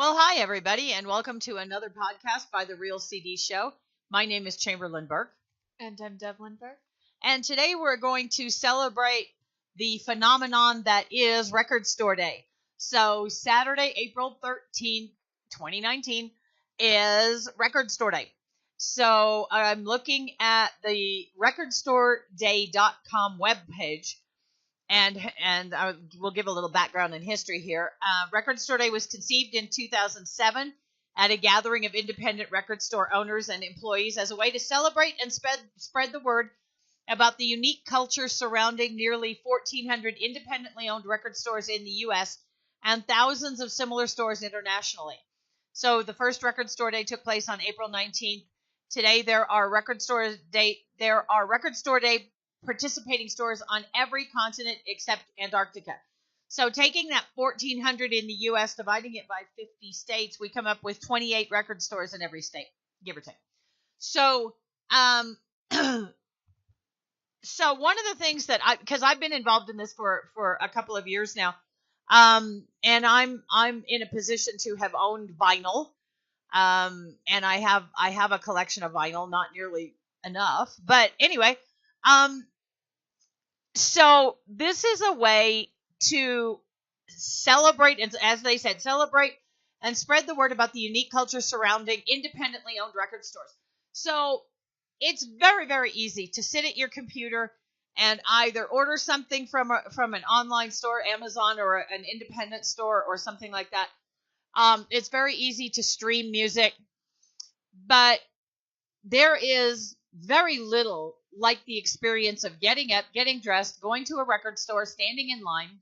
Well, hi, everybody, and welcome to another podcast by The Real CD Show. My name is Chamberlain Burke. And I'm Devlin Burke. And today we're going to celebrate the phenomenon that is Record Store Day. So, Saturday, April 13th, 2019, is Record Store Day. So, I'm looking at the recordstoreday.com webpage. And we'll give a little background and history here. Record Store Day was conceived in 2007 at a gathering of independent record store owners and employees as a way to celebrate and spread the word about the unique culture surrounding nearly 1,400 independently owned record stores in the U.S. and thousands of similar stores internationally. So the first Record Store Day took place on April 19th. Today there are Record Store Day participating stores on every continent except Antarctica. So taking that 1,400 in the U.S., dividing it by 50 states, we come up with 28 record stores in every state, give or take. So, so one of the things that because I've been involved in this for a couple of years now, and I'm in a position to have owned vinyl, and I have a collection of vinyl, not nearly enough, but anyway. So this is a way to celebrate, as they said, celebrate and spread the word about the unique culture surrounding independently owned record stores. So it's very, very easy to sit at your computer and either order something from an online store, Amazon, or an independent store or something like that. It's very easy to stream music, but there is very little like the experience of getting up, getting dressed, going to a record store, standing in line,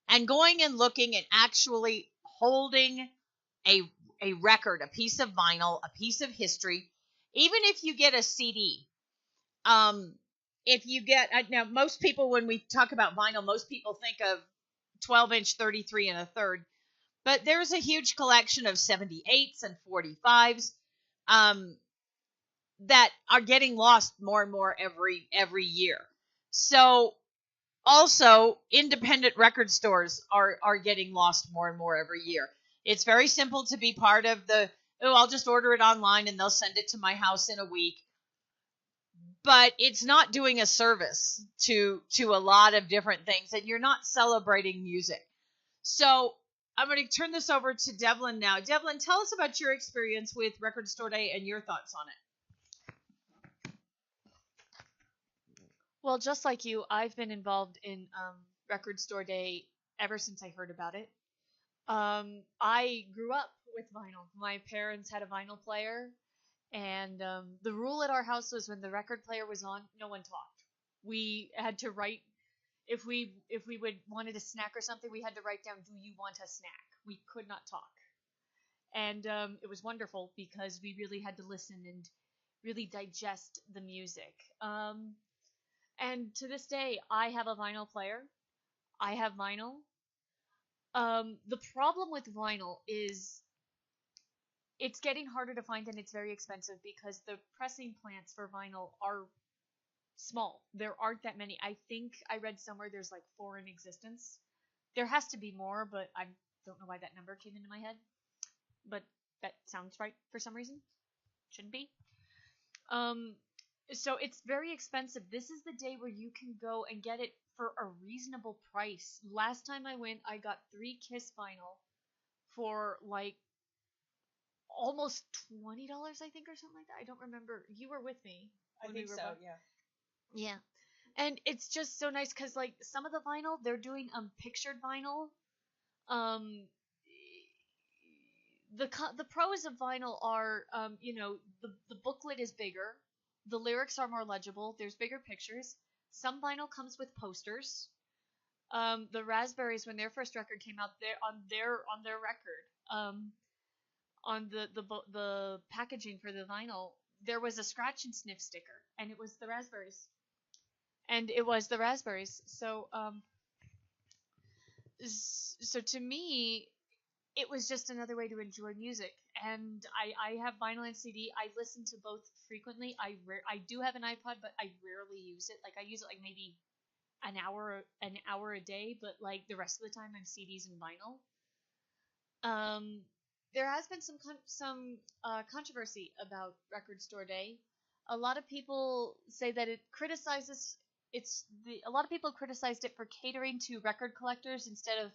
and going and looking and actually holding a record, a piece of vinyl, a piece of history. Even if you get a CD, if you get, now most people, when we talk about vinyl, most people think of 12-inch 33 and a third, but there's a huge collection of 78s and 45s. That are getting lost more and more every year. So also independent record stores are getting lost more and more every year. It's very simple to be part of I'll just order it online and they'll send it to my house in a week. But it's not doing a service to a lot of different things, and you're not celebrating music. So I'm going to turn this over to Devlin now. Devlin, tell us about your experience with Record Store Day and your thoughts on it. Well, just like you, I've been involved in Record Store Day ever since I heard about it. I grew up with vinyl. My parents had a vinyl player, and the rule at our house was when the record player was on, no one talked. We had to write, if we wanted a snack or something, we had to write down, "Do you want a snack?" We could not talk. And it was wonderful because we really had to listen and really digest the music. And to this day, I have a vinyl player. I have vinyl. The problem with vinyl is it's getting harder to find and it's very expensive because the pressing plants for vinyl are small. There aren't that many. I think I read somewhere there's like 4 in existence. There has to be more, but I don't know why that number came into my head. But that sounds right for some reason. Shouldn't be. So it's very expensive. This is the day where you can go and get it for a reasonable price. Last time I went, I got 3 Kiss vinyl for like almost $20, I think, or something like that. I don't remember. You were with me. I think so, yeah. Yeah. And it's just so nice because like some of the vinyl, they're doing pictured vinyl. The pros of vinyl are the booklet is bigger. The lyrics are more legible. There's bigger pictures. Some vinyl comes with posters. The Raspberries, when their first record came out, on their record, on the packaging for the vinyl, there was a scratch and sniff sticker, and it was the Raspberries. So to me, it was just another way to enjoy music. And I have vinyl and CD. I listen to both frequently. I do have an iPod, but I rarely use it. Like I use it like maybe an hour a day, but like the rest of the time I'm CDs and vinyl. Um, there has been some controversy about Record Store Day. A lot of people say that it criticizes a lot of people criticized it for catering to record collectors instead of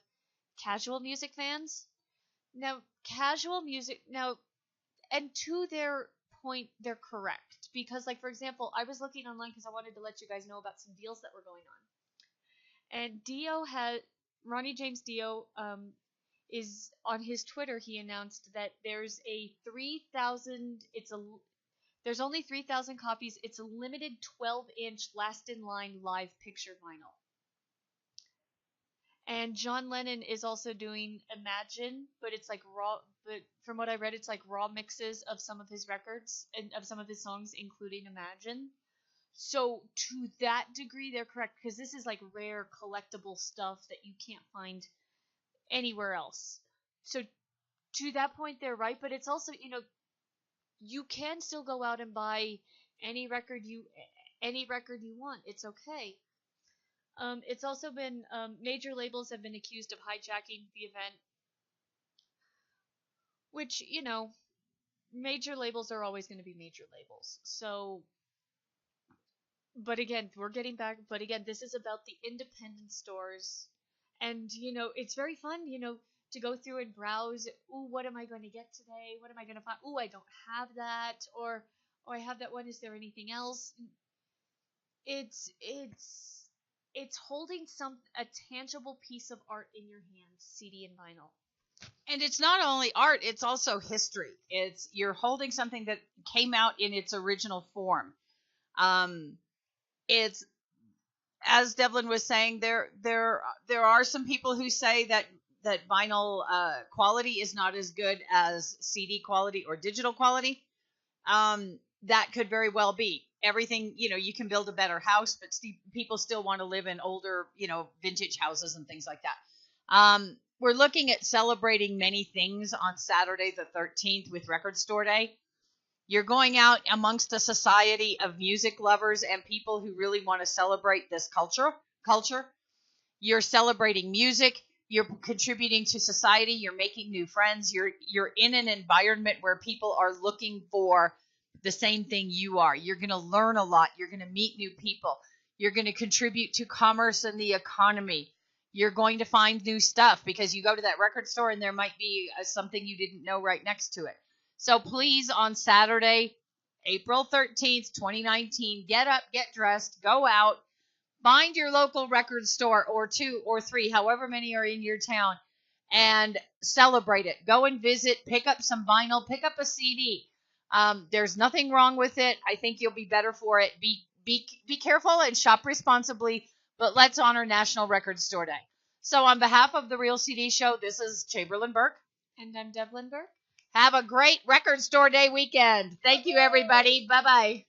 casual music fans. Now, casual music now, and to their point, they're correct because, like for example, I was looking online because I wanted to let you guys know about some deals that were going on, and Dio had Ronnie James Dio is on his Twitter. He announced that there's a 3,000. There's only 3,000 copies. It's a limited 12-inch last in line live picture vinyl. And John Lennon is also doing Imagine, but it's like raw. But from what I read, it's like raw mixes of some of his records and of some of his songs, including Imagine. So to that degree, they're correct because this is like rare collectible stuff that you can't find anywhere else. So to that point, they're right. But it's also, you can still go out and buy any record you want. It's okay. It's also been major labels have been accused of hijacking the event, which major labels are always going to be major labels. So, but again, we're getting back. But again, this is about the independent stores, and it's very fun. To go through and browse. Ooh, what am I going to get today? What am I going to find? Ooh, I don't have that, or I have that one. Is there anything else? It's holding a tangible piece of art in your hands, CD and vinyl. And it's not only art, it's also history. You're holding something that came out in its original form. It's, as Devlin was saying, there are some people who say that vinyl quality is not as good as CD quality or digital quality. That could very well be. Everything, you can build a better house, but people still want to live in older, vintage houses and things like that. We're looking at celebrating many things on Saturday the 13th with Record Store Day. You're going out amongst a society of music lovers and people who really want to celebrate this culture. You're celebrating music. You're contributing to society. You're making new friends. You're in an environment where people are looking for the same thing you are. You're going to learn a lot. You're going to meet new people. You're going to contribute to commerce and the economy. You're going to find new stuff because you go to that record store and there might be something you didn't know right next to it. So please, on Saturday, April 13th, 2019, get up, get dressed, go out, find your local record store or 2 or 3, however many are in your town, and celebrate it. Go and visit, pick up some vinyl, pick up a CD. There's nothing wrong with it. I think you'll be better for it. Be careful and shop responsibly, but let's honor National Record Store Day. So on behalf of the Real CD Show, this is Chamberlain Burke. And I'm Devlin Burke. Have a great Record Store Day weekend. Thank you, everybody. Bye-bye.